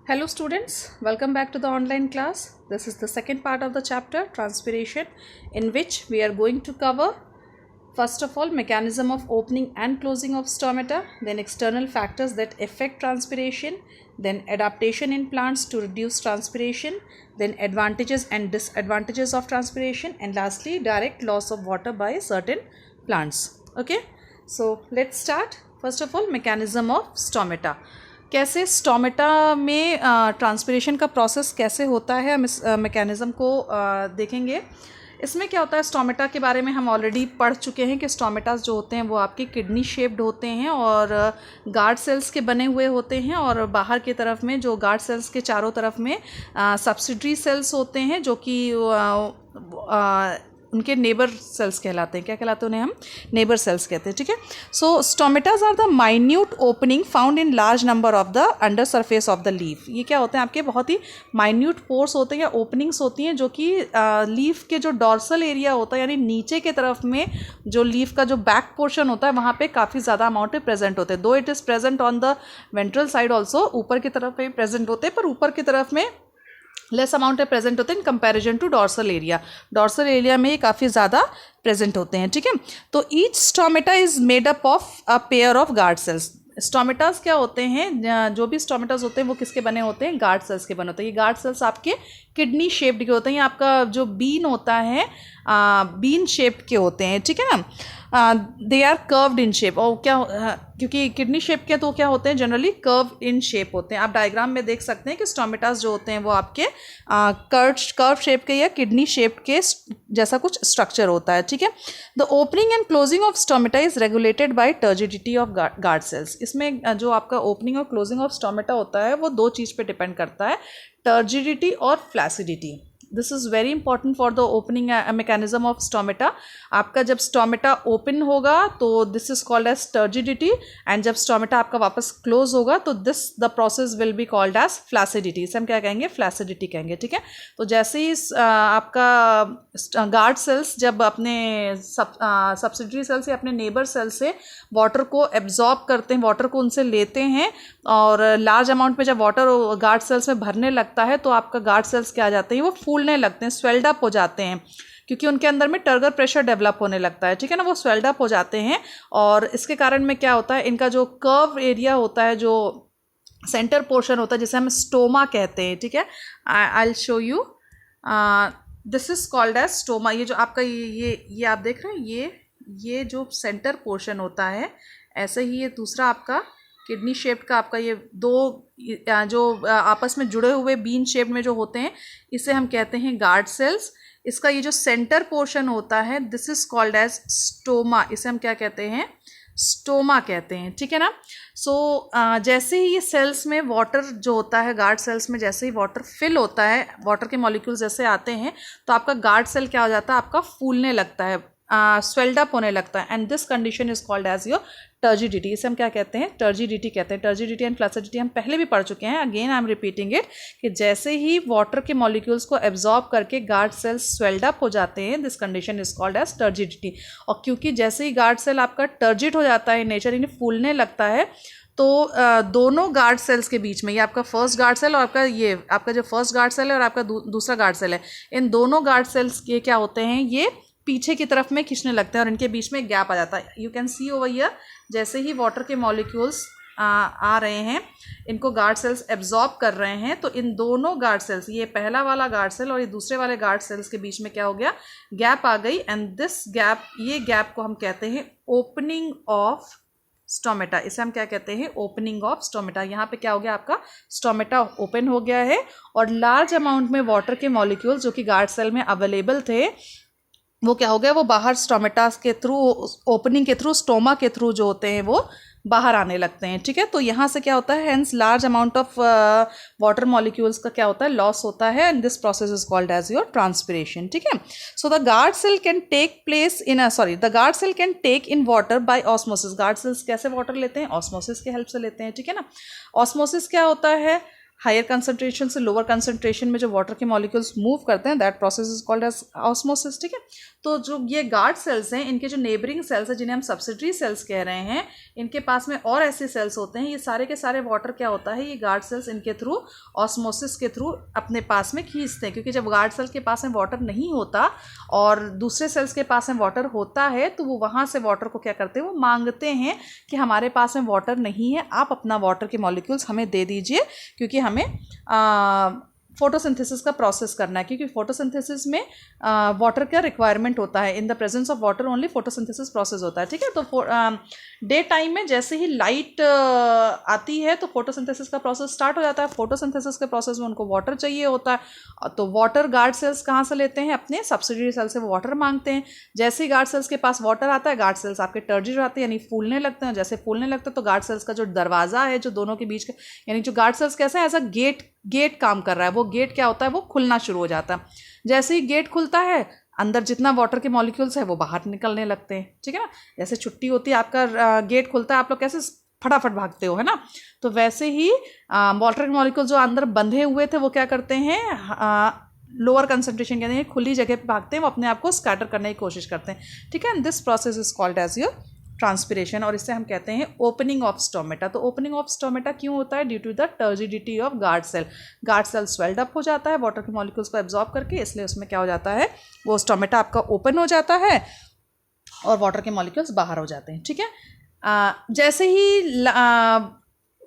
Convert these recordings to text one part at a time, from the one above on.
Hello students, welcome back to the online class. This is the second part of the chapter transpiration, in which we are going to cover first of all mechanism of opening and closing of stomata, then external factors that affect transpiration, then adaptation in plants to reduce transpiration, then advantages and disadvantages of transpiration, and lastly direct loss of water by certain plants. Okay, so let's start. First of all, mechanism of stomata. कैसे stomata में transpiration का process कैसे होता है, हम इस mechanism को देखेंगे. इसमें क्या होता है, स्टोमेटा के बारे में हम ऑलरेडी पढ़ चुके हैं कि स्टोमेटास जो होते हैं वो आपके किडनी शेप्ड होते हैं और गार्ड सेल्स के बने हुए होते हैं, और बाहर की तरफ में जो गार्ड सेल्स के चारों तरफ में सब्सिडरी सेल्स होते हैं जो कि उनके नेबर सेल्स कहलाते हैं. क्या कहलाते हैं उन्हें? हम नेबर सेल्स कहते हैं. ठीक है. So stomatas are the minute opening found in large number of the under surface of the leaf. ये क्या होते हैं? आपके बहुत ही माइन्यूट पोर्स होते हैं या ओपनिंग्स होती हैं जो कि लीफ के जो डॉर्सल एरिया होता है यानी नीचे के तरफ में जो लीफ का जो बैक पोर्शन होता है वहाँ पे काफ़ी ज़्यादा अमाउंट में प्रेजेंट होते हैं. दो it is present on the ventral side also, ऊपर की तरफ में प्रेजेंट होते हैं, पर ऊपर की तरफ में लेस अमाउंट में प्रेजेंट होते हैं in comparison to dorsal area. Dorsal area में ये काफ़ी ज़्यादा प्रेजेंट होते हैं. ठीक है. तो each stomata is made up of a pair of guard cells. Stomatas क्या होते हैं? जो भी स्टोमेटास होते हैं वो किसके बने होते हैं? गार्ड सेल्स के बने होते हैं. ये गार्ड सेल्स आपके किडनी शेप्ड के होते हैं. ये आपका जो बीन होता है बीन शेप के होते हैं. ठीक है ना. They are curved in shape. और क्या क्योंकि किडनी शेप के तो क्या होते हैं? जनरली कर्व इन शेप होते हैं. आप डायग्राम में देख सकते हैं कि स्टोमेटास जो होते हैं वो आपके कर्व शेप के या किडनी शेप के जैसा कुछ स्ट्रक्चर होता है. ठीक है. The opening and closing of stomata is regulated by turgidity of guard cells. इसमें जो आपका ओपनिंग और क्लोजिंग ऑफ स्टोमेटा होता है वो दो चीज़ पे डिपेंड करता है, टर्जिडिटी और flaccidity. This is very important for the opening mechanism of stomata. आपका जब स्टोमेटा ओपन होगा तो this is called as turgidity, and जब स्टोमेटा आपका वापस क्लोज होगा तो this the process will be called as flaccidity. इसे हम क्या कहेंगे? फ्लैसिडिटी कहेंगे. ठीक है. तो जैसे ही आपका गार्ड सेल्स जब अपने सब्सिडरी सेल से अपने नेबर सेल से वाटर को एब्जॉर्ब करते हैं, वाटर को उनसे लेते हैं, और लार्ज अमाउंट में जब वाटर गार्ड सेल्स में भरने लगता है तो आपका गार्ड सेल्स क्या आ जाते हैं? वो फूलने लगते हैं, स्वेल्ड अप हो जाते हैं, क्योंकि उनके अंदर में टर्गर प्रेशर डेवलप होने लगता है. ठीक है ना. वो स्वेल्ड अप हो जाते हैं, और इसके कारण में क्या होता है? इनका जो कर्व एरिया होता है, जो सेंटर पोर्शन होता है, जिसे हम स्टोमा कहते हैं. ठीक है. I will show you. This is called as stoma. ये जो आपका ये आप देख रहे हैं, ये जो सेंटर पोर्शन होता है, ऐसे ही ये दूसरा आपका किडनी शेप का आपका ये दो जो आपस में जुड़े हुए बीन शेप में जो होते हैं, इसे हम कहते हैं गार्ड सेल्स. इसका ये जो सेंटर पोर्शन होता है, this is called as stoma. इसे हम क्या कहते हैं? स्टोमा कहते हैं. ठीक है ना. सो जैसे ही ये सेल्स में वाटर जो होता है, गार्ड सेल्स में जैसे ही वाटर फिल होता है, वाटर के मॉलिक्यूल्स जैसे आते हैं, तो आपका गार्ड सेल क्या हो जाता है? आपका फूलने लगता है, स्वेल्ड अप होने लगता है, and this condition is called as your turgidity. इसे हम क्या कहते हैं? टर्जिडिटी कहते हैं. टर्जिडिटी एंड फ्लैसिडिटी हम पहले भी पढ़ चुके हैं. Again I am repeating it कि जैसे ही वाटर के मॉलिक्यूल्स को एब्जॉर्ब करके गार्ड सेल्स स्वेल्ड अप हो जाते हैं, this condition is called as turgidity. और क्योंकि जैसे ही गार्ड सेल आपका टर्जिड हो जाता है, नेचर इन्हें फूलने लगता है, तो दोनों गार्ड सेल्स के बीच में, ये आपका फर्स्ट गार्ड सेल और आपका जो फर्स्ट गार्ड सेल है और आपका दूसरा गार्ड सेल है, इन दोनों गार्ड सेल्स के क्या होते हैं? ये पीछे की तरफ में खींचने लगते हैं और इनके बीच में गैप आ जाता है. You can see over here, जैसे ही वाटर के मॉलिक्यूल्स आ रहे हैं, इनको गार्ड सेल्स एब्जॉर्ब कर रहे हैं, तो इन दोनों गार्ड सेल्स, ये पहला वाला गार्ड सेल और ये दूसरे वाले गार्ड सेल्स के बीच में क्या हो गया? गैप आ गई, एंड दिस गैप, ये गैप को हम कहते हैं ओपनिंग ऑफ स्टोमेटा. इसे हम क्या कहते हैं? Opening of stomata. यहाँ पे क्या हो गया? आपका स्टोमेटा ओपन हो गया है, और लार्ज अमाउंट में वाटर के मॉलिक्यूल्स जो कि गार्ड सेल में अवेलेबल थे, वो क्या हो गया? वो बाहर स्टोमेटास के थ्रू, ओपनिंग के थ्रू, स्टोमा के थ्रू जो होते हैं वो बाहर आने लगते हैं. ठीक है. तो यहाँ से क्या होता है? Hence large amount of water molecules का क्या होता है? लॉस होता है, and this process is called as your transpiration. ठीक है. So the guard cell can take in water by osmosis. Guard cells कैसे वाटर लेते हैं? ऑस्मोसिस के हेल्प से लेते हैं. ठीक है ना. ऑस्मोसिस क्या होता है? हायर कंसंट्रेशन से लोअर कंसंट्रेशन में जो वाटर के मॉलिक्यूल्स मूव करते हैं, that process is called as osmosis, ठीक है। तो जो ये गार्ड सेल्स हैं, इनके जो नेबरिंग सेल्स हैं जिन्हें हम सब्सिडरी सेल्स कह रहे हैं, इनके पास में और ऐसे सेल्स होते हैं, ये सारे के सारे वाटर क्या होता है, ये गार्ड सेल्स इनके थ्रू ऑस्मोसिस के थ्रू अपने पास में खींचते हैं, क्योंकि जब गार्ड सेल्स के पास में वाटर नहीं होता और दूसरे सेल्स के पास में वाटर होता है तो वो वहाँ से वाटर को क्या करते हैं, वो मांगते हैं कि हमारे पास में वाटर नहीं है, आप अपना वाटर के मॉलिक्यूल्स हमें दे दीजिए, क्योंकि हमें फोटोसिंथेसिस का प्रोसेस करना है, क्योंकि फोटोसिंथेसिस में वाटर का रिक्वायरमेंट होता है। In the presence of water only photosynthesis process होता है, ठीक है। तो डे टाइम में जैसे ही लाइट आती है तो फोटोसिंथेसिस का प्रोसेस स्टार्ट हो जाता है। फोटोसिंथेसिस के प्रोसेस में उनको वाटर चाहिए होता है, तो वाटर गार्ड सेल्स कहाँ से लेते हैं, अपने सब्सिडरी सेल से वो वाटर मांगते हैं। जैसे ही गार्ड सेल्स के पास वाटर आता है, गार्ड सेल्स आपके टर्जिड आते हैं, यानी फूलने लगते हैं। जैसे फूलने लगते हैं तो गार्ड सेल्स का जो दरवाज़ा है जो दोनों के बीच का, यानी जो गार्ड सेल्स कैसे है, एज अ गेट काम कर रहा है, वो गेट क्या होता है, वो खुलना शुरू हो जाता है। जैसे ही गेट खुलता है, अंदर जितना वाटर के मॉलिक्यूल्स है वो बाहर निकलने लगते हैं, ठीक है ना। जैसे छुट्टी होती है, आपका गेट खुलता है, आप लोग कैसे फटाफट भागते हो, है ना। तो वैसे ही वाटर के मॉलिक्यूल्स जो अंदर बंधे हुए थे वो क्या करते हैं, लोअर कंसंट्रेशन के अंदर खुली जगह पे भागते हैं, वो अपने आप को स्कैटर करने की कोशिश करते हैं, ठीक है। This process is called as your transpiration, और इससे हम कहते हैं ओपनिंग ऑफ स्टोमेटा। तो ओपनिंग ऑफ स्टोमेटा क्यों होता है, due to the turgidity of guard cell. Guard cell swelled up हो जाता है वाटर के मॉलिक्यूल्स को एब्जॉर्ब करके, इसलिए उसमें क्या हो जाता है, वो स्टोमेटा आपका ओपन हो जाता है और वाटर के मॉलिक्यूल्स बाहर हो जाते हैं, ठीक है। जैसे ही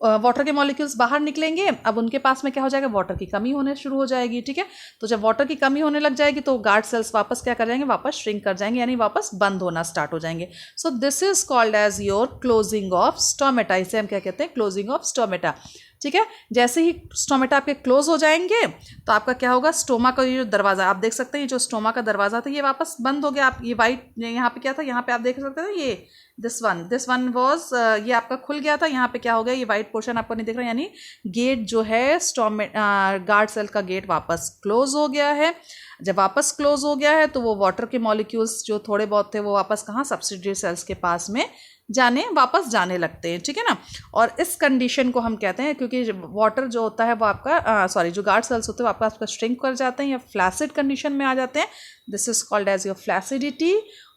वाटर के मॉलिक्यूल्स बाहर निकलेंगे, अब उनके पास में क्या हो जाएगा, वाटर की कमी होने शुरू हो जाएगी, ठीक है। तो जब वाटर की कमी होने लग जाएगी तो गार्ड सेल्स वापस क्या कर जाएंगे, वापस श्रिंक कर जाएंगे, यानी वापस बंद होना स्टार्ट हो जाएंगे। So this is called as your closing of stomata. इसे हम क्या कहते हैं, क्लोजिंग ऑफ स्टोमेटा, ठीक है। जैसे ही स्टोमेटा आपके क्लोज हो जाएंगे तो आपका क्या होगा, स्टोमा का ये जो दरवाज़ा आप देख सकते हैं, ये जो स्टोमा का दरवाज़ा था ये वापस बंद हो गया। आप ये वाइट यहाँ पे क्या था, यहाँ पे आप देख सकते थे, ये दिस वन वॉज, ये आपका खुल गया था, यहाँ पे क्या हो गया, ये वाइट पोर्शन आपको नहीं दिख रहा, यानी गेट जो है गार्ड सेल का गेट वापस क्लोज हो गया है। जब वापस क्लोज हो गया है तो वो वाटर के मॉलिक्यूल्स जो थोड़े बहुत थे वो वापस कहाँ, सब्सिडरी सेल्स के पास में वापस जाने लगते हैं, ठीक है ना। और इस कंडीशन को हम कहते हैं, क्योंकि वाटर जो होता है वो आपका जो गार्ड सेल्स होते हैं वो आपका श्रिंक कर जाते हैं या फ्लैसिड कंडीशन में आ जाते हैं। This is called as your flaccidity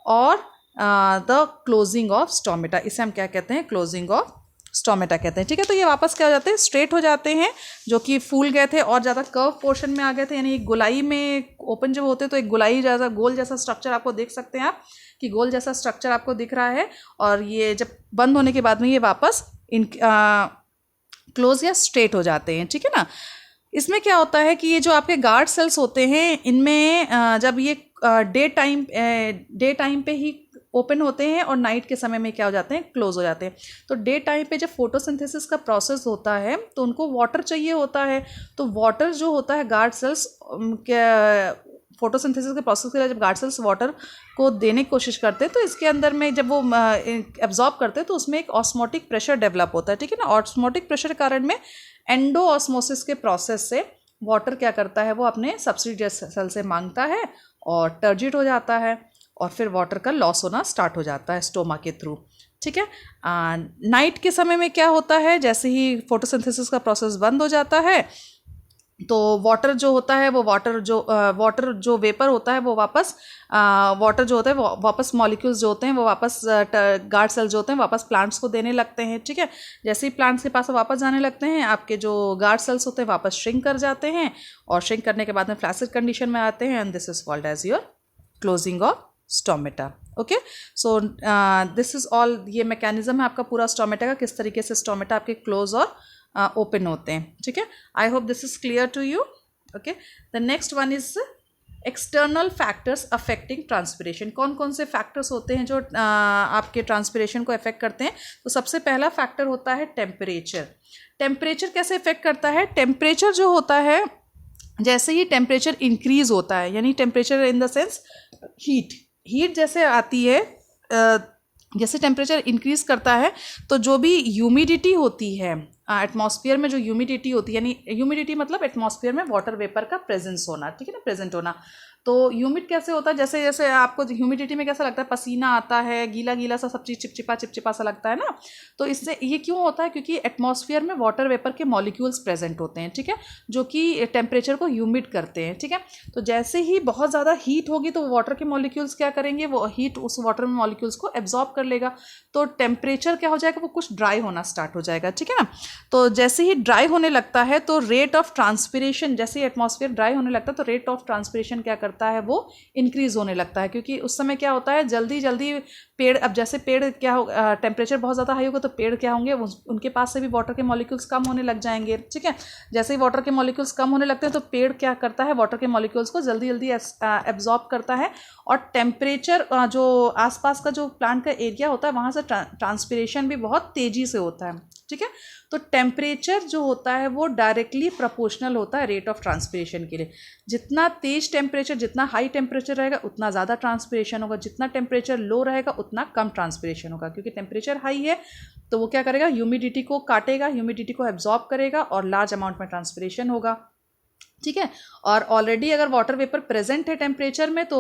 और द क्लोजिंग ऑफ स्टोमेटा। इसे हम क्या कहते हैं, क्लोजिंग ऑफ स्टोमेटा कहते हैं, ठीक है। तो ये वापस क्या हो जाते हैं, स्ट्रेट हो जाते हैं, जो कि फूल गए थे और ज़्यादा कर्व पोर्शन में आ गए थे, यानी एक गोलाई में ओपन जब होते हैं तो एक गोलाई जैसा गोल जैसा स्ट्रक्चर आपको देख सकते हैं आप, कि गोल जैसा स्ट्रक्चर आपको दिख रहा है, और ये जब बंद होने के बाद में ये वापस क्लोज या स्ट्रेट हो जाते हैं, ठीक है ना। इसमें क्या होता है कि ये जो आपके गार्ड सेल्स होते हैं, इनमें जब ये डे टाइम पे ही ओपन होते हैं और नाइट के समय में क्या हो जाते हैं, क्लोज हो जाते हैं। तो डे टाइम पे जब फोटोसिंथेसिस का प्रोसेस होता है तो उनको वाटर चाहिए होता है, तो वाटर जो होता है गार्ड सेल्स फोटोसिंथेसिस के प्रोसेस के लिए जब गार्ड सेल्स वाटर को देने की कोशिश करते हैं तो इसके अंदर में जब वो एब्जॉर्ब करते हैं तो उसमें एक ऑस्मोटिक प्रेशर डेवलप होता है, ठीक है ना। ऑस्मोटिक प्रेशर के कारण में एंडो ऑस्मोसिस के प्रोसेस से वाटर क्या करता है, वो अपने सब्सिडरी सेल से मांगता है और टर्जिड हो जाता है, और फिर वाटर का लॉस होना स्टार्ट हो जाता है स्टोमा के थ्रू, ठीक है। नाइट के समय में क्या होता है, जैसे ही फोटोसिंथेसिस का प्रोसेस बंद हो जाता है तो वाटर जो होता है वो वाटर जो वेपर होता है वो वापस वाटर जो होता है वो वापस मॉलिक्यूल्स जो होते हैं वो वापस गार्ड सेल्स जो होते हैं वापस प्लांट्स को देने लगते हैं, ठीक है। जैसे ही प्लांट्स के पास वापस जाने लगते हैं, आपके जो गार्ड सेल्स होते हैं वापस श्रिंक कर जाते हैं, और श्रिंक करने के बाद में फ्लैसिड कंडीशन में आते हैं, and this is called as your closing of stomata. Okay, so this is all, ये मैकेनिज्म है आपका पूरा स्टोमेटा का, किस तरीके से स्टोमेटा आपके क्लोज और ओपन होते हैं, ठीक है। I hope this is clear to you. Okay, the next one is external factors affecting transpiration. कौन कौन से फैक्टर्स होते हैं जो आपके ट्रांसपिरेशन को अफेक्ट करते हैं। तो सबसे पहला फैक्टर होता है टेम्परेचर। टेम्परेचर कैसे इफेक्ट करता है, टेम्परेचर जो होता है, जैसे ही टेम्परेचर इंक्रीज होता है, यानी temperature in the sense heat जैसे आती है, जैसे टेम्परेचर इंक्रीज करता है तो जो भी ह्यूमिडिटी होती है एटमॉस्फेयर में, जो ह्यूमिडिटी होती है, यानी ह्यूमिडिटी मतलब एटमॉस्फेयर में वाटर वेपर का प्रेजेंस होना, ठीक है ना, प्रेजेंट होना, तो ह्यूमिड कैसे होता है, जैसे जैसे आपको ह्यूमिडिटी में कैसा लगता है, पसीना आता है, गीला गीला सा सब चीज़ चिपचिपा सा लगता है ना। तो इससे ये क्यों होता है, क्योंकि एटमॉस्फेयर में वाटर वेपर के मॉलिक्यूल्स प्रेजेंट होते हैं, ठीक है, जो कि टेम्परेचर को ह्यूमिड करते हैं, ठीक है। तो जैसे ही बहुत ज़्यादा हीट होगी तो वाटर के मॉलिक्यूल्स क्या करेंगे, वो हीट उस वाटर मॉलिक्यूल्स को एब्जॉर्ब कर लेगा, तो टेम्परेचर क्या हो जाएगा, वो कुछ ड्राई होना स्टार्ट हो जाएगा, ठीक है ना। तो जैसे ही ड्राई होने लगता है तो रेट ऑफ ट्रांसपिरेशन, जैसे ही एटमॉस्फेयर ड्राई होने लगता है तो रेट ऑफ ट्रांसपिरेशन क्या करता है, वो इंक्रीज होने लगता है, क्योंकि उस समय क्या होता है, जल्दी जल्दी पेड़, अब जैसे पेड़ क्या हो, टेम्परेचर बहुत ज़्यादा हाई होगा तो पेड़ क्या होंगे, उनके पास से भी वाटर के मॉलिक्यूल्स कम होने लग जाएंगे, ठीक है। जैसे ही वाटर के मॉलिक्यूल्स कम होने लगते हैं तो पेड़ क्या करता है, वाटर के मॉलिक्यूल्स को जल्दी जल्दी एब्जॉर्ब करता है, और टेम्परेचर जो आसपास का जो प्लांट का एरिया होता है वहाँ से ट्रांसपिरेशन भी बहुत तेज़ी से होता है, ठीक है। तो टेम्परेचर जो होता है वो डायरेक्टली प्रोपोर्शनल होता है रेट ऑफ ट्रांसपिरेशन के लिए। जितना तेज टेम्परेचर, जितना हाई टेम्परेचर रहेगा उतना ज़्यादा ट्रांसपिरेशन होगा, जितना टेम्परेचर लो रहेगा उतना कम ट्रांसपिरेशन होगा, क्योंकि टेम्परेचर हाई है तो वो क्या करेगा, ह्यूमिडिटी को काटेगा, ह्यूमिडिटी को एब्जॉर्ब करेगा और लार्ज अमाउंट में ट्रांसपिरेशन होगा, ठीक है। और ऑलरेडी अगर वाटर वेपर प्रेजेंट है टेम्परेचर में तो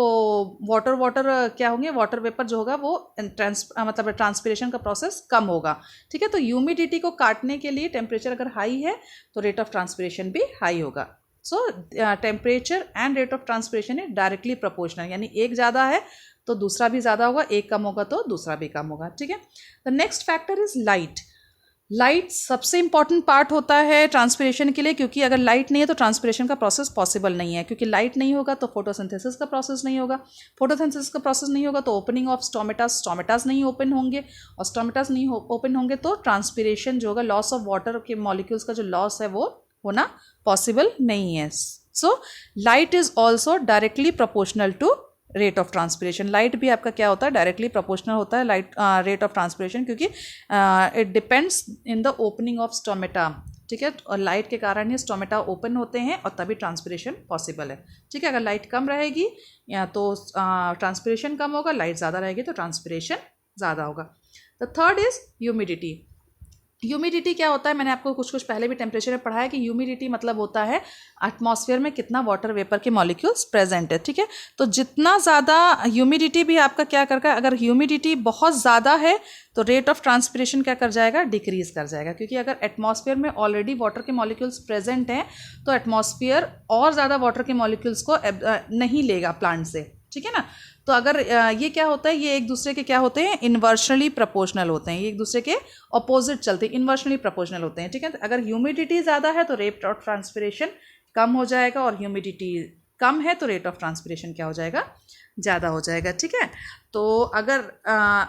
वाटर क्या होंगे, वाटर वेपर जो होगा वो मतलब ट्रांसपिरेशन का प्रोसेस कम होगा, ठीक है। तो ह्यूमिडिटी को काटने के लिए टेम्परेचर अगर हाई है तो रेट ऑफ ट्रांसपिरेशन भी हाई होगा। सो temperature and rate of transpiration is directly proportional, यानी एक ज़्यादा है तो दूसरा भी ज़्यादा होगा, एक कम होगा तो दूसरा भी कम होगा, ठीक है। The next factor is light. Light सबसे इंपॉर्टेंट पार्ट होता है ट्रांसपिरेशन के लिए, क्योंकि अगर लाइट नहीं है तो ट्रांसपिरेशन का प्रोसेस पॉसिबल नहीं है, क्योंकि लाइट नहीं होगा तो फोटोसिंथेसिस का प्रोसेस नहीं होगा, फोटोसिंथेसिस का प्रोसेस नहीं होगा तो ओपनिंग ऑफ स्टोमेटास नहीं ओपन होंगे, और स्टोमेटास नहीं ओपन होंगे तो ट्रांसपिरेशन जो होगा, लॉस ऑफ वाटर के मॉलिक्यूल्स का जो लॉस है वो होना पॉसिबल नहीं है। So light is also directly proportional to rate of transpiration. Light भी आपका क्या होता है, डायरेक्टली प्रोपोर्शनल होता है लाइट रेट ऑफ ट्रांसपिरेशन, क्योंकि it depends in the opening of stomata, ठीक है। और लाइट के कारण ही स्टोमेटा ओपन होते हैं और तभी ट्रांसपिरेशन पॉसिबल है, ठीक है। अगर लाइट कम रहेगी या तो ट्रांसपिरेशन कम होगा, लाइट ज़्यादा रहेगी तो ट्रांसपिरेशन ज़्यादा होगा। The third is humidity. Humidity क्या होता है, मैंने आपको कुछ पहले भी टेम्परेचर में पढ़ा है कि ह्यूमिडिटी मतलब होता है एटमॉस्फेयर में कितना वाटर वेपर के मॉलिक्यूल्स प्रेजेंट है, ठीक है। तो जितना ज़्यादा ह्यूमिडिटी भी आपका क्या करता है, अगर ह्यूमिडिटी बहुत ज़्यादा है तो रेट ऑफ ट्रांसपिरेशन क्या कर जाएगा, डिक्रीज कर जाएगा, क्योंकि अगर एटमॉस्फेयर में ऑलरेडी वाटर के मॉलिक्यूल्स प्रेजेंट हैं तो एटमॉस्फेयर और ज़्यादा वाटर के मॉलिक्यूल्स को नहीं लेगा प्लांट से, ठीक है ना। तो अगर ये क्या होता है, ये एक दूसरे के क्या होते हैं, इन्वर्सनली प्रोपोर्शनल होते हैं, ये एक दूसरे के अपोजिट चलते हैं, इन्वर्सनली प्रोपोर्शनल होते हैं, ठीक है। अगर ह्यूमिडिटी ज़्यादा है तो रेट ऑफ ट्रांसपिरेशन कम हो जाएगा, और ह्यूमिडिटी कम है तो रेट ऑफ ट्रांसपिरेशन क्या हो जाएगा, ज़्यादा हो जाएगा, ठीक है। तो अगर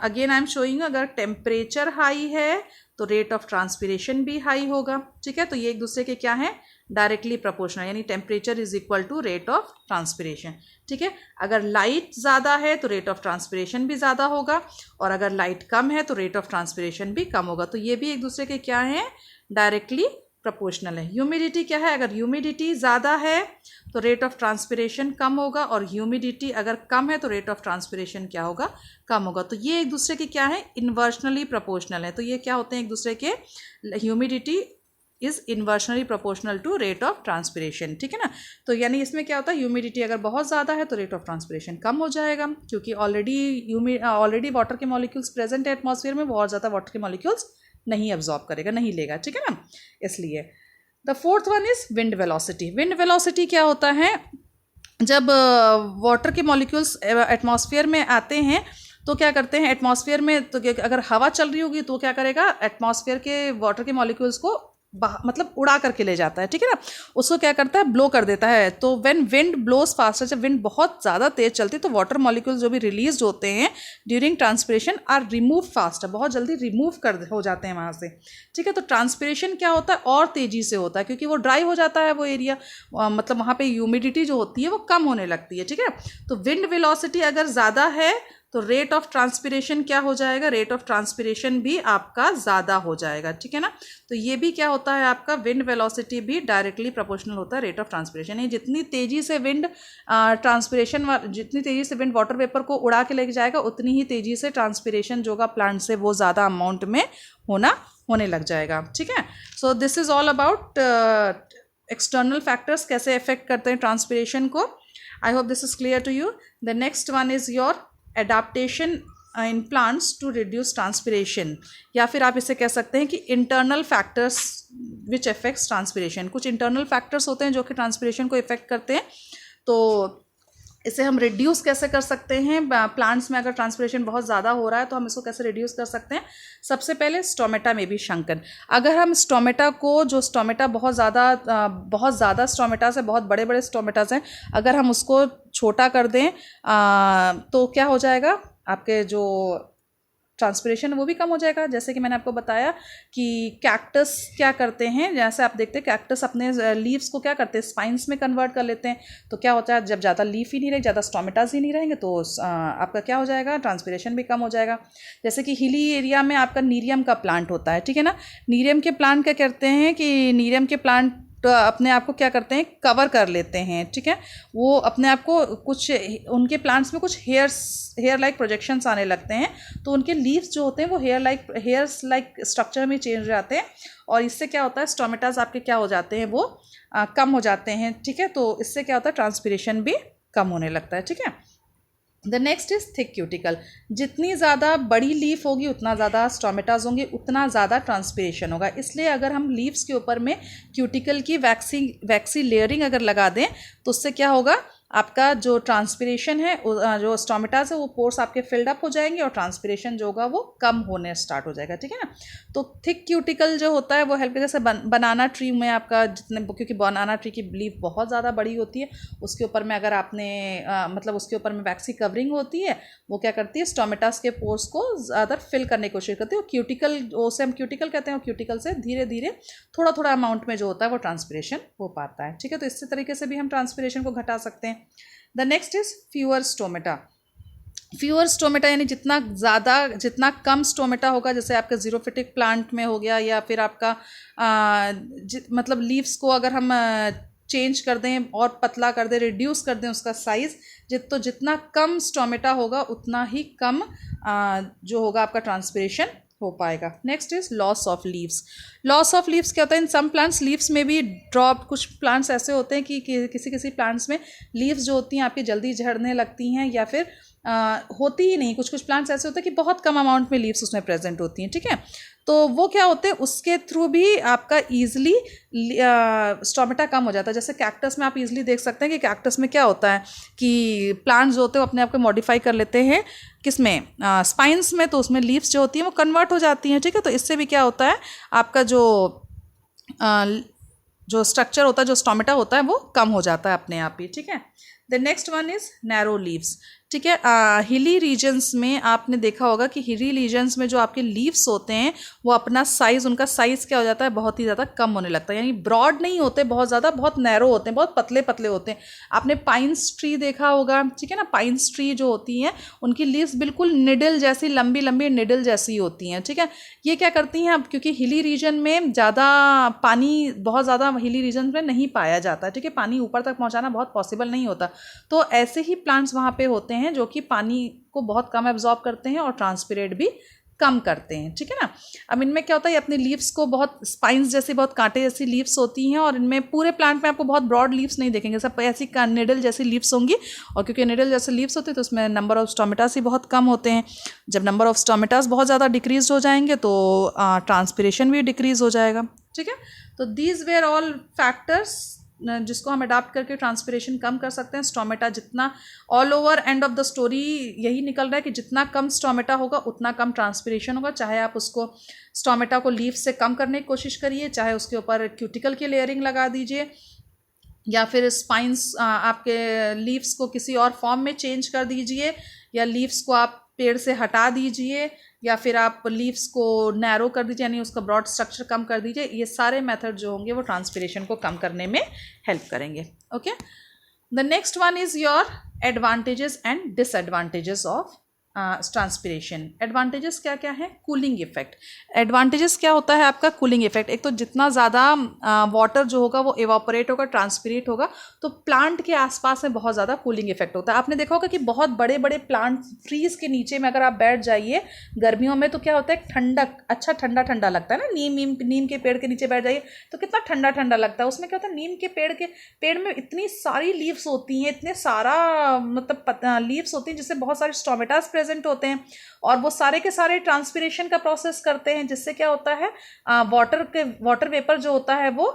अगेन आई एम शोइंग, अगर टेम्परेचर हाई है तो रेट ऑफ ट्रांसपिरेशन भी हाई होगा, ठीक है। तो ये एक दूसरे के क्या है, डायरेक्टली प्रोपोर्शनल, यानी temperature is equal to rate of transpiration, ठीक है। अगर लाइट ज़्यादा है तो रेट ऑफ ट्रांसपिरेशन भी ज़्यादा होगा, और अगर लाइट कम है तो रेट ऑफ ट्रांसपिरेशन भी कम होगा। तो ये भी एक दूसरे के क्या हैं, डायरेक्टली प्रोपोर्शनल है। ह्यूमिडिटी क्या है, अगर ह्यूमिडिटी ज़्यादा है तो रेट ऑफ ट्रांसपिरेशन कम होगा, और ह्यूमिडिटी अगर कम है तो रेट ऑफ ट्रांसपिरेशन क्या होगा, कम होगा। तो ये एक दूसरे के क्या है, इन्वर्सनली प्रोपोर्शनल है। तो ये क्या होते हैं एक दूसरे के, humidity is inversely proportional to rate of transpiration, ठीक है ना। तो यानी इसमें क्या होता है, ह्यूमिडिटी अगर बहुत ज़्यादा है तो रेट ऑफ ट्रांसपिरेशन कम हो जाएगा, क्योंकि ऑलरेडी वाटर के मॉलिक्यूल्स प्रेजेंट है एटमॉस्फेयर में, बहुत ज़्यादा वाटर के मॉलिक्यूल्स नहीं एब्जॉर्ब करेगा, नहीं लेगा, ठीक है ना, इसलिए। The fourth one is wind velocity. Wind velocity क्या होता है, जब वाटर के मॉलिक्यूल्स एटमॉस्फेयर में आते हैं तो क्या करते हैं, एटमॉस्फेयर में तो अगर हवा चल रही होगी तो क्या करेगा, एटमॉस्फेयर के वाटर के मॉलिक्यूल्स को मतलब उड़ा करके ले जाता है, ठीक है ना, उसको क्या करता है, ब्लो कर देता है। तो व्हेन विंड ब्लोज फास्टर, जब विंड बहुत ज़्यादा तेज चलती है तो वाटर मॉलिक्यूल्स जो भी रिलीज होते हैं during transpiration are remove fast, बहुत जल्दी रिमूव हो जाते हैं वहाँ से, ठीक है। तो ट्रांसपिरेशन क्या होता है, और तेज़ी से होता है, क्योंकि वो ड्राई हो जाता है वो एरिया, मतलब वहाँ पर ह्यूमिडिटी जो होती है वो कम होने लगती है, ठीक है। तो विंड वेलोसिटी अगर ज़्यादा है तो रेट ऑफ ट्रांसपिरेशन क्या हो जाएगा, रेट ऑफ ट्रांसपिरेशन भी आपका ज़्यादा हो जाएगा, ठीक है ना। तो ये भी क्या होता है, आपका विंड वेलोसिटी भी डायरेक्टली प्रोपोर्शनल होता है रेट ऑफ ट्रांसपिरेशन। ये जितनी तेज़ी से विंड जितनी तेज़ी से विंड वाटर वेपर को उड़ा के लेके जाएगा उतनी ही तेज़ी से ट्रांसपिरेशन जो होगा प्लांट से वो ज़्यादा अमाउंट में होने लग जाएगा, ठीक है। So this is all about external factors कैसे अफेक्ट करते हैं ट्रांसपिरेशन को। I hope this is clear to you. The next one is your adaptation in plants to reduce transpiration, या फिर आप इसे कह सकते हैं कि internal factors which affects transpiration. कुछ इंटरनल फैक्टर्स होते हैं जो कि ट्रांसपिरेशन को इफेक्ट करते हैं. तो इसे हम रिड्यूस कैसे कर सकते हैं. प्लांट्स में अगर ट्रांसपिरेशन बहुत ज़्यादा हो रहा है तो हम इसको कैसे रिड्यूस कर सकते हैं. सबसे पहले स्टोमेटा में भी शंकन. अगर हम स्टोमेटा को, जो स्टोमेटा बहुत ज़्यादा स्टोमेटास है, बहुत बड़े बड़े स्टोमेटास हैं, अगर हम उसको छोटा कर दें तो क्या हो जाएगा, आपके जो ट्रांसपिरेशन वो भी कम हो जाएगा. जैसे कि मैंने आपको बताया कि कैक्टस क्या करते हैं, जैसे आप देखते हैं कैक्टस अपने लीव्स को क्या करते हैं, स्पाइंस में कन्वर्ट कर लेते हैं. तो क्या होता है, जब ज़्यादा लीफ ही नहीं रहे, ज़्यादा स्टोमेटास ही नहीं रहेंगे तो आपका क्या हो जाएगा, ट्रांसपिरेशन भी कम हो जाएगा. जैसे कि हिली एरिया में आपका नीरियम का प्लांट होता है, ठीक है ना. नीरियम के प्लांट क्या करते हैं कि नीरियम के प्लांट तो अपने आप को क्या करते हैं, कवर कर लेते हैं, ठीक है. वो अपने आप को कुछ, उनके प्लांट्स में कुछ हेयर लाइक प्रोजेक्शंस आने लगते हैं, तो उनके लीव्स जो होते हैं वो हेयर्स लाइक स्ट्रक्चर में चेंज हो जाते हैं, और इससे क्या होता है, स्टोमेटास आपके क्या हो जाते हैं, वो कम हो जाते हैं, ठीक है. तो इससे क्या होता है, ट्रांसपिरेशन भी कम होने लगता है, ठीक है. The next is thick cuticle. जितनी ज़्यादा बड़ी लीफ होगी उतना ज़्यादा स्टोमेटाज होंगे, उतना ज़्यादा ट्रांसपिरेशन होगा. इसलिए अगर हम लीव्स के ऊपर में क्यूटिकल की वैक्सी लेयरिंग अगर लगा दें तो उससे क्या होगा, आपका जो ट्रांसपिरेशन है, जो स्टोमेटास है, वो पोर्स आपके फिल्ड अप हो जाएंगे और ट्रांसपिरेशन जो होगा वो कम होने स्टार्ट हो जाएगा, ठीक है ना. तो थिक क्यूटिकल जो होता है वो हेल्प, जैसे बनाना ट्री में आपका जितने, क्योंकि बनाना ट्री की लीफ बहुत ज़्यादा बड़ी होती है, उसके ऊपर में अगर आपने मतलब उसके ऊपर में वैक्सी कवरिंग होती है, वो क्या करती है, स्टोमेटास के पोर्स को ज़्यादा फिल करने की कोशिश करती है. और क्यूटिकल, उसे हम क्यूटिकल कहते हैं, और क्यूटिकल से धीरे धीरे थोड़ा थोड़ा अमाउंट में जो होता है वो ट्रांसपिरेशन हो पाता है, ठीक है. तो इस तरीके से भी हम ट्रांसपिरेशन को घटा सकते हैं. The next is fewer stomata. Fewer stomata यानी जितना कम स्टोमेटा होगा, जैसे आपका जीरोफिटिक प्लांट में हो गया, या फिर आपका मतलब लीव्स को अगर हम चेंज कर दें और पतला कर दें, रिड्यूस कर दें उसका साइज़, तो जितना कम स्टोमेटा होगा उतना ही कम जो होगा आपका ट्रांसपिरेशन हो पाएगा. Next is loss of leaves. Loss of leaves क्या होता है, इन सम प्लांट्स लीव्स में भी ड्रॉप, कुछ प्लांट्स ऐसे होते हैं कि किसी प्लांट्स में लीव्स जो होती हैं आपकी जल्दी झड़ने लगती हैं, या फिर होती ही नहीं. कुछ प्लांट्स ऐसे होते हैं कि बहुत कम अमाउंट में लीव्स उसमें प्रेजेंट होती हैं, ठीक है. तो वो क्या होते हैं, उसके थ्रू भी आपका ईजिली स्टोमेटा कम हो जाता है. जैसे कैक्टस में आप इजीली देख सकते हैं कि कैक्टस में क्या होता है कि प्लांट्स जो होते हैं अपने आप को मॉडिफाई कर लेते हैं, किसमें, स्पाइंस में. तो उसमें लीव्स जो होती हैं वो कन्वर्ट हो जाती हैं, ठीक है. तो इससे भी क्या होता है, आपका जो स्ट्रक्चर होता है, जो स्टोमेटा होता है, वो कम हो जाता है अपने आप ही, ठीक है. The next one is narrow leaves, ठीक है. हिली रीजन्स में आपने देखा होगा कि हिली रीजन्स में जो आपके लीव्स होते हैं वो अपना साइज़, उनका साइज़ क्या हो जाता है, बहुत ही ज़्यादा कम होने लगता है. यानी ब्रॉड नहीं होते बहुत ज़्यादा, बहुत नैरो होते हैं, बहुत पतले पतले होते हैं. आपने पाइन्स ट्री देखा होगा, ठीक है ना. पाइन्स ट्री जो होती हैं उनकी लीव्स बिल्कुल निडल जैसी, लंबी लंबी निडल जैसी होती हैं, ठीक है. ये क्या करती हैं अब, क्योंकि हिली रीजन में ज़्यादा पानी, बहुत ज़्यादा हिली रीजन में नहीं पाया जाता, ठीक है. पानी ऊपर तक पहुँचाना बहुत पॉसिबल नहीं होता. तो ऐसे ही प्लांट्स वहाँ पे होते हैं जो कि पानी को बहुत कम एब्जॉर्ब करते हैं और ट्रांसपिरेट भी कम करते हैं, ठीक है ना. अब इनमें क्या होता है, अपने लीव्स को बहुत स्पाइंस जैसी, बहुत कांटे जैसी लीव्स होती हैं, और इनमें पूरे प्लांट में आपको बहुत ब्रॉड लीव्स नहीं देखेंगे, सब ऐसी निडल जैसी लीव्स होंगी. और क्योंकि निडल जैसे लीव्स होती है तो उसमें नंबर ऑफ स्टोमेटास ही बहुत कम होते हैं. जब नंबर ऑफ स्टोमेटास बहुत ज़्यादा डिक्रीज हो जाएंगे तो ट्रांसपिरेशन भी डिक्रीज हो जाएगा, ठीक है. तो दीज वेर ऑल फैक्टर्स जिसको हम अडाप्ट करके ट्रांसपिरेशन कम कर सकते हैं. स्टोमेटा जितना, all over end of the story यही निकल रहा है कि जितना कम स्टोमेटा होगा उतना कम ट्रांसपिरेशन होगा. चाहे आप उसको स्टोमेटा को लीफ से कम करने की कोशिश करिए, चाहे उसके ऊपर क्यूटिकल की लेयरिंग लगा दीजिए, या फिर स्पाइंस आपके लीव्स को किसी और फॉर्म में चेंज कर दीजिए, या लीव्स को आप पेड़ से हटा दीजिए, या फिर आप लीव्स को नैरो कर दीजिए, यानी उसका ब्रॉड स्ट्रक्चर कम कर दीजिए. ये सारे मेथड जो होंगे वो ट्रांसपिरेशन को कम करने में हेल्प करेंगे. Okay. The next one is your advantages and disadvantages of transpiration. Advantages क्या क्या है? Cooling effect. एडवांटेजेस क्या होता है आपका? Cooling effect. एक तो जितना ज़्यादा वाटर जो होगा वो इवापोरेट होगा, ट्रांसपिरेट होगा, तो प्लांट के आसपास में बहुत ज़्यादा कूलिंग इफेक्ट होता है। आपने देखा होगा कि बहुत बड़े बड़े प्लांट ट्रीज़ के नीचे में अगर आप बैठ जाइए गर्मियों में तो क्या होता है, ठंडक, अच्छा ठंडा ठंडा लगता है ना। नीम के पेड़ के नीचे बैठ जाइए तो कितना ठंडा ठंडा लगता है। उसमें क्या होता है, नीम के पेड़ में इतनी सारी लीव्स होती हैं, इतने सारा मतलब लीव्स होती हैं जिससे बहुत सारे स्टोमेटास प्रेजेंट होते हैं, और वो सारे के सारे ट्रांसपिरेशन का प्रोसेस करते हैं, जिससे क्या होता है वाटर वेपर जो होता है वो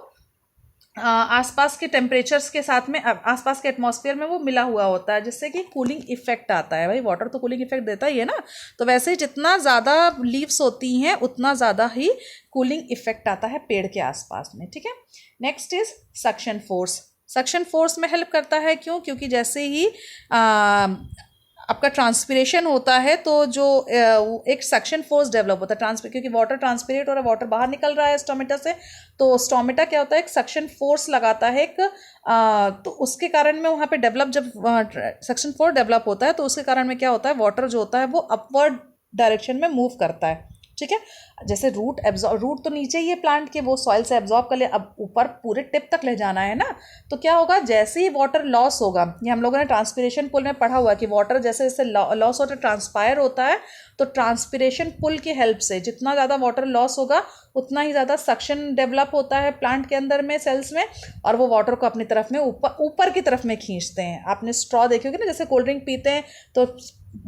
आसपास के टेम्परेचर्स के साथ में आसपास के एटमॉस्फेयर में वो मिला हुआ होता है, जिससे कि कूलिंग इफेक्ट आता है। भाई वाटर तो कूलिंग इफेक्ट देता ही है ना, तो वैसे ही जितना ज़्यादा लीव्स होती हैं उतना ज़्यादा ही कूलिंग इफेक्ट आता है पेड़ के आसपास में। ठीक है, next is suction force. Suction force में हेल्प करता है, क्यों? क्योंकि जैसे ही आपका ट्रांसपिरेशन होता है तो जो एक सक्शन फोर्स डेवलप होता है, क्योंकि वाटर ट्रांसपिरेट हो रहा है, वाटर बाहर निकल रहा है स्टोमेटा से, तो स्टोमेटा क्या होता है, एक सक्शन फोर्स लगाता है एक तो उसके कारण में वहाँ पे डेवलप, जब सक्शन फोर्स डेवलप होता है तो उसके कारण में क्या होता है, वाटर जो होता है वो अपवर्ड डायरेक्शन में मूव करता है। ठीक है, जैसे रूट तो नीचे ही है प्लांट के, वो सॉइल से एब्जॉर्ब कर ले, अब ऊपर पूरे टिप तक ले जाना है ना, तो क्या होगा, जैसे ही वाटर लॉस होगा, ये हम लोगों ने ट्रांसपिरेशन पुल में पढ़ा हुआ है कि वाटर जैसे जैसे लॉस होता है, ट्रांसपायर होता है, तो ट्रांसपिरेशन पुल की हेल्प से जितना ज़्यादा वाटर लॉस होगा उतना ही ज़्यादा सक्शन डेवलप होता है प्लांट के अंदर में, सेल्स में, और वो वाटर को अपनी तरफ में ऊपर की तरफ में खींचते हैं। आपने स्ट्रॉ देखी होगी ना, जैसे कोल्ड ड्रिंक पीते हैं तो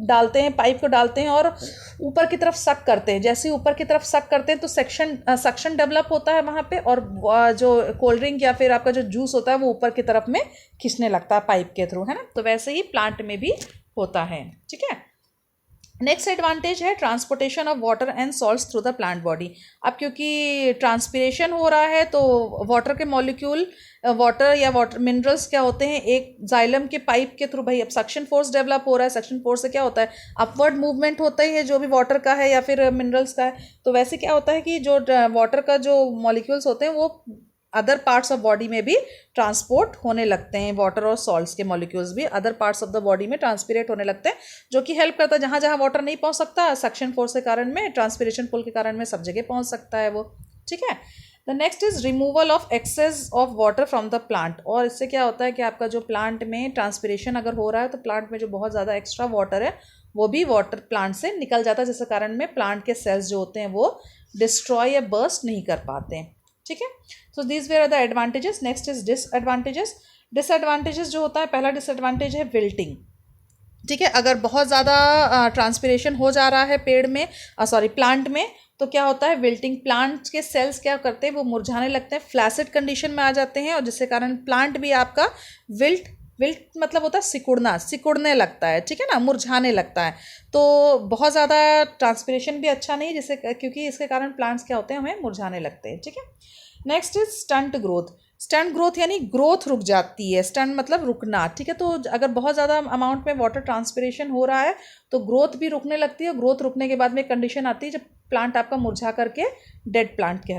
डालते हैं, पाइप को डालते हैं और ऊपर की तरफ सक करते हैं, जैसे ही ऊपर की तरफ सक करते हैं तो सक्शन डेवलप होता है वहाँ पे, और जो कोल्ड ड्रिंक या फिर आपका जो जूस होता है वो ऊपर की तरफ में खींचने लगता है पाइप के थ्रू, है ना। तो वैसे ही प्लांट में भी होता है। ठीक है, नेक्स्ट एडवांटेज है transportation of water and salts through the plant body. अब क्योंकि ट्रांसपिरेशन हो रहा है तो वाटर के मॉलिक्यूल, वाटर या वाटर मिनरल्स क्या होते हैं, एक जाइलम के पाइप के थ्रू, भाई अब सक्शन फोर्स डेवलप हो रहा है, सक्शन फोर्स से क्या होता है, अपवर्ड मूवमेंट होता ही है जो भी वाटर का है या फिर मिनरल्स का है। तो वैसे क्या होता है कि जो वाटर का जो मॉलिक्यूल्स होते हैं वो अदर पार्ट्स ऑफ बॉडी में भी ट्रांसपोर्ट होने लगते हैं, वाटर और सॉल्ट्स के मॉलिक्यूल्स भी other parts of the body में ट्रांसपिरेट होने लगते हैं, जो कि हेल्प करता है, जहाँ जहाँ वाटर नहीं पहुँच सकता सक्शन फोर्स के कारण में, ट्रांसपिरेशन पुल के कारण में सब जगह पहुँच सकता है वो। ठीक है, the next is removal of excess of water from the plant. और इससे क्या होता है कि आपका जो प्लांट में ट्रांसपिरेशन अगर हो रहा है तो प्लांट में जो बहुत ज़्यादा एक्स्ट्रा वाटर है वो भी वाटर प्लांट से निकल जाता है, जिसके कारण में प्लांट के सेल्स जो होते हैं वो डिस्ट्रॉय या बर्स्ट नहीं कर पाते हैं। ठीक है, so these were are the advantages. Next is disadvantages. Disadvantages जो होता है, पहला डिसएडवांटेज है विल्टिंग। ठीक है, अगर बहुत ज़्यादा ट्रांसपिरेशन हो जा रहा है प्लांट में, तो क्या होता है, विल्टिंग, प्लांट के सेल्स क्या करते हैं, वो मुरझाने लगते हैं, फ्लैसिड कंडीशन में आ जाते हैं, और जिसके कारण प्लांट भी आपका विल्ट मतलब होता है सिकुड़ने लगता है। ठीक है ना, मुरझाने लगता है। तो बहुत ज़्यादा ट्रांसपिरेशन भी अच्छा नहीं, जिससे क्योंकि इसके कारण प्लांट्स क्या होते हैं, हमें मुरझाने लगते हैं। ठीक है, next is stunt growth. Stunt growth यानी ग्रोथ रुक जाती है, स्टंट मतलब रुकना। ठीक है, तो अगर बहुत ज़्यादा अमाउंट में वाटर ट्रांसपिरेशन हो रहा है तो ग्रोथ भी रुकने लगती है, ग्रोथ रुकने के बाद में कंडीशन आती है जब प्लांट आपका मुरझा करके डेड प्लांट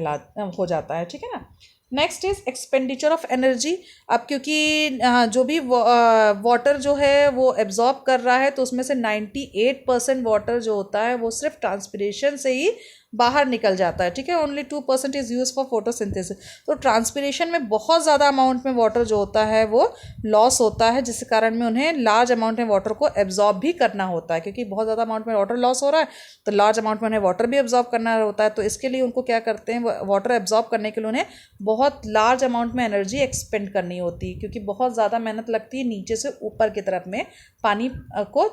हो जाता है। ठीक है ना, next is expenditure of energy. अब क्योंकि जो भी वाटर जो है वो एब्जॉर्ब कर रहा है तो उसमें से 98% वाटर जो होता है वो सिर्फ ट्रांसपिरेशन से ही बाहर निकल जाता है। ठीक है, only 2% is use for photosynthesis. तो ट्रांसपिरेशन में बहुत ज़्यादा अमाउंट में वाटर जो होता है वो लॉस होता है, जिसके कारण में उन्हें लार्ज अमाउंट में वाटर को एब्जॉर्ब भी करना होता है, क्योंकि बहुत ज़्यादा अमाउंट में वाटर लॉस हो रहा है तो लार्ज अमाउंट में उन्हें वाटर भी एब्जॉर्ब करना होता है। तो इसके लिए उनको क्या करते हैं, वाटर एब्जॉर्ब करने के लिए उन्हें बहुत लार्ज अमाउंट में एनर्जी एक्सपेंड करनी होती है, क्योंकि बहुत ज़्यादा मेहनत लगती है नीचे से ऊपर की तरफ में पानी को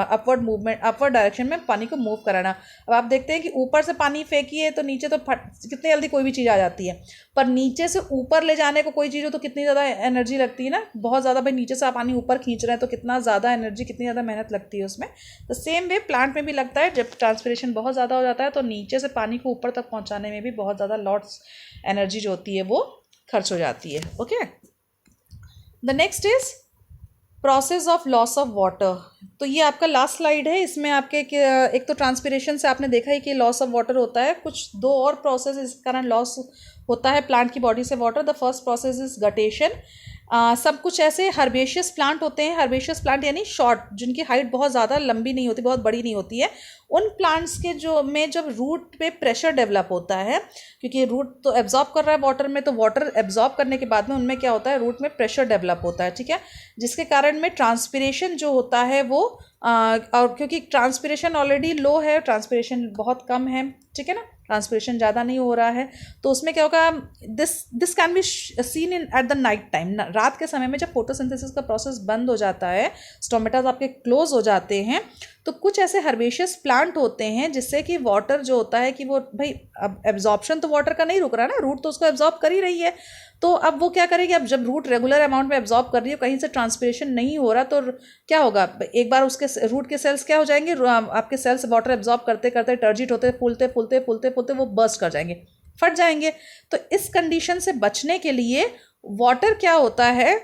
अपवर्ड डायरेक्शन में पानी को मूव कराना। अब आप देखते हैं कि ऊपर से पानी फेंकिए तो नीचे तो कितनी जल्दी कोई भी चीज़ आ जाती है, पर नीचे से ऊपर ले जाने को कोई चीज़ हो तो कितनी ज़्यादा एनर्जी लगती है ना, बहुत ज़्यादा। भाई नीचे से आप पानी ऊपर खींच रहे हैं तो कितना ज़्यादा एनर्जी, कितनी ज़्यादा मेहनत लगती है उसमें। तो सेम वे प्लांट में भी लगता है, जब ट्रांसपिरेशन बहुत ज़्यादा हो जाता है तो नीचे से पानी को ऊपर तक पहुँचाने में भी बहुत ज़्यादा लॉट्स एनर्जी जो होती है वो खर्च हो जाती है। Okay, the next is process of loss of water. तो ये आपका लास्ट स्लाइड है, इसमें आपके एक तो ट्रांसपिरेशन से आपने देखा ही कि लॉस ऑफ वाटर होता है, कुछ दो और प्रोसेस इस कारण लॉस होता है प्लांट की बॉडी से water. The first process is guttation सब कुछ ऐसे हर्बेशियस प्लांट होते हैं। हर्बेशियस प्लांट यानी शॉर्ट, जिनकी हाइट बहुत ज़्यादा लंबी नहीं होती, बहुत बड़ी नहीं होती है। उन प्लांट्स के जब रूट पे प्रेशर डेवलप होता है, क्योंकि रूट तो एब्जॉर्ब कर रहा है वाटर में, तो वाटर एब्जॉर्ब करने के बाद में उनमें क्या होता है, रूट में प्रेशर डेवलप होता है, ठीक है, जिसके कारण में ट्रांसपिरेशन जो होता है वो और क्योंकि ट्रांसपिरेशन ऑलरेडी लो है, ट्रांसपिरेशन बहुत कम है, ठीक है ना, ट्रांसपिरेशन ज़्यादा नहीं हो रहा है, तो उसमें क्या होगा, this can be seen in at the night time. रात के समय में जब फोटोसिंथेसिस का प्रोसेस बंद हो जाता है, स्टोमेटास आपके क्लोज हो जाते हैं, तो कुछ ऐसे हर्बेशियस प्लांट होते हैं जिससे कि वाटर जो होता है कि वो भाई अब एब्जॉर्प्शन तो वाटर का नहीं रुक रहा ना, रूट तो उसको एब्जॉर्ब कर ही रही है, तो अब वो क्या करेगी, अब जब रूट रेगुलर अमाउंट में एब्जॉर्ब कर रही है, कहीं से ट्रांसपिरेशन नहीं हो रहा, तो क्या होगा, एक बार उसके रूट के सेल्स क्या हो जाएंगे, आपके सेल्स वाटर एब्जॉर्ब करते करते टर्जिट होते, फूलते फूलते फूलते फूलते वो बर्स्ट कर जाएंगे, फट जाएंगे। तो इस कंडीशन से बचने के लिए वाटर क्या होता है,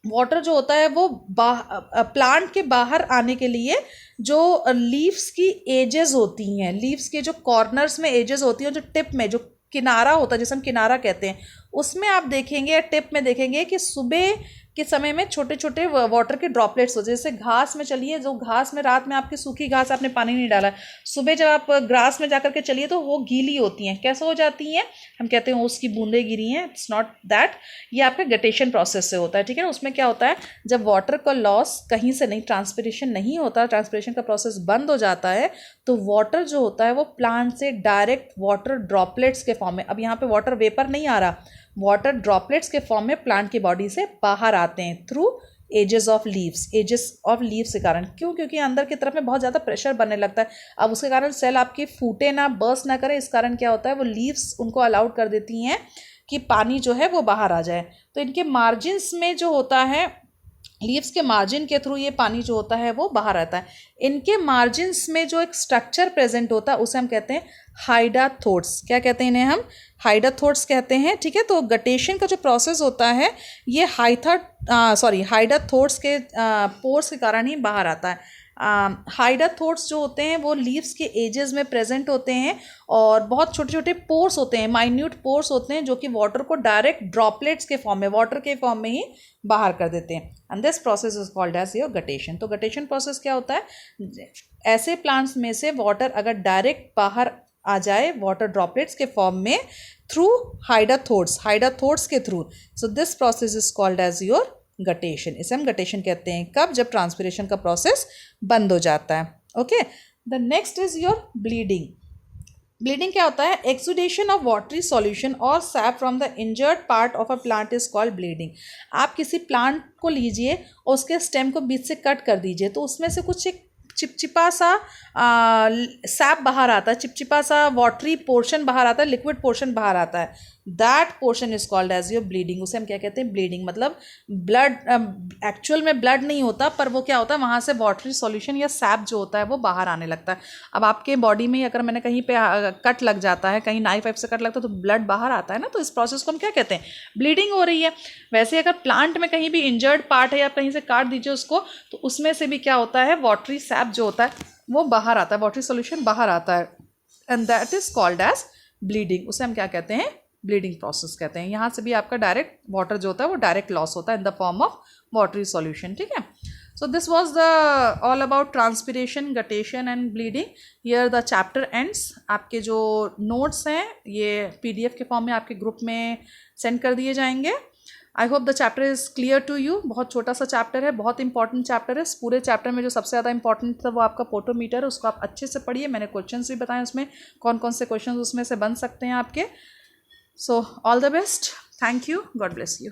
वाटर जो होता है वो प्लांट के बाहर आने के लिए जो लीव्स की एजेस होती हैं, लीव्स के जो कॉर्नर्स में एजेस होती हैं, जो टिप में जो किनारा होता है, जिसे हम किनारा कहते हैं, उसमें आप देखेंगे या टिप में देखेंगे कि सुबह के समय में छोटे छोटे वाटर के ड्रॉपलेट्स होते हैं। जैसे घास में चलिए, जो घास में रात में आपकी सूखी घास आपने पानी नहीं डाला, सुबह जब आप ग्रास में जाकर के चलिए तो वो गीली होती हैं। कैसे हो जाती हैं, हम कहते हैं उसकी बूंदें गिरी हैं, इट्स नॉट दैट, ये आपका गटेशन प्रोसेस से होता है, ठीक है ना। उसमें क्या होता है, जब वाटर का लॉस कहीं से नहीं, ट्रांसपिरेशन नहीं होता, ट्रांसपिरेशन का प्रोसेस बंद हो जाता है, तो वाटर जो होता है वो प्लांट से डायरेक्ट वाटर ड्रॉपलेट्स के फॉर्म में, अब यहाँ पे वाटर वेपर नहीं आ रहा, वाटर ड्रॉपलेट्स के फॉर्म में प्लांट की बॉडी से बाहर आते हैं थ्रू एजेस ऑफ लीव्स के कारण। क्यों, क्योंकि अंदर की तरफ में बहुत ज़्यादा प्रेशर बनने लगता है, अब उसके कारण सेल आपकी फूटे ना, बर्स्ट ना करे, इस कारण क्या होता है, वो लीव्स उनको अलाउड कर देती हैं कि पानी जो है वो बाहर आ जाए। तो इनके मार्जिन्स में जो होता है, लीव्स के मार्जिन के थ्रू ये पानी जो होता है वो बाहर आता है। इनके मार्जिन्स में जो एक स्ट्रक्चर प्रेजेंट होता है उसे हम कहते हैं हाइडाथोड्स। क्या कहते हैं इन्हें हम, हाइडाथोड्स कहते हैं, ठीक है। तो गटेशन का जो प्रोसेस होता है ये हाइडाथोड्स के पोर्स के कारण ही बाहर आता है। हाइडाथोड्स जो होते हैं वो लीव्स के एजेस में प्रेजेंट होते हैं और बहुत छोटे छोटे पोर्स होते हैं, माइन्यूट पोर्स होते हैं, जो कि वाटर को डायरेक्ट ड्रॉपलेट्स के फॉर्म में, वाटर के फॉर्म में ही बाहर कर देते हैं। And this process is called as your guttation. तो गटेशन प्रोसेस क्या होता है, ऐसे प्लांट्स में से वाटर अगर डायरेक्ट बाहर आ जाए वाटर ड्रॉपलेट्स के फॉर्म में थ्रू हाइडाथोड्स के through, so this process is called as your guttation. इसे हम गटेशन कहते हैं कब, जब ट्रांसपिरेशन का प्रोसेस बंद हो जाता है। Okay, the next is your bleeding. Bleeding क्या होता है, एक्सुडेशन ऑफ वाटरी सॉल्यूशन और SAP from the injured part of a plant is called bleeding. आप किसी प्लांट को लीजिए और उसके स्टेम को बीच से कट कर दीजिए, तो उसमें से कुछ एक चिपचिपा सा सैप बाहर आता है, चिपचिपा सा वाटरी पोर्शन बाहर आता है, लिक्विड पोर्शन बाहर आता है, that portion is called as your bleeding. उसे हम क्या कहते हैं, ब्लीडिंग। मतलब ब्लड, एक्चुअल में ब्लड नहीं होता, पर वो क्या होता है, वहाँ से वाटरी सॉल्यूशन या सैप जो होता है वो बाहर आने लगता है। अब आपके बॉडी में अगर मैंने कहीं पे कट लग जाता है, कहीं नाइफ वाइफ से कट लगता है, तो ब्लड बाहर आता है ना, तो इस प्रोसेस को हम क्या कहते हैं, ब्लीडिंग हो रही है। वैसे अगर प्लांट में कहीं भी इंजर्ड पार्ट है, आप कहीं से काट दीजिए उसको, तो उसमें से भी क्या होता है, वाटरी सैप जो होता है वो बाहर आता है, वाटरी सॉल्यूशन बाहर आता है, and that is called as bleeding. उसे हम क्या कहते हैं, ब्लीडिंग प्रोसेस कहते हैं। यहाँ से भी आपका डायरेक्ट वाटर जो होता है वो डायरेक्ट लॉस होता है in the form of watery solution, ठीक है। So this was the all about transpiration, guttation and bleeding. Here the chapter ends. आपके जो नोट्स हैं ये PDF के फॉर्म में आपके ग्रुप में सेंड कर दिए जाएंगे। I hope the chapter is clear to you. बहुत छोटा सा चैप्टर है, बहुत इंपॉर्टेंट चैप्टर है। इस पूरे चैप्टर में जो सबसे ज़्यादा इंपॉर्टेंट था वो आपका पोटोमीटर है, उसको आप अच्छे से पढ़िए। मैंने क्वेश्चंस भी बताए उसमें, कौन कौन से क्वेश्चंस उसमें से बन सकते हैं आपके। So all the best. Thank you. God bless you.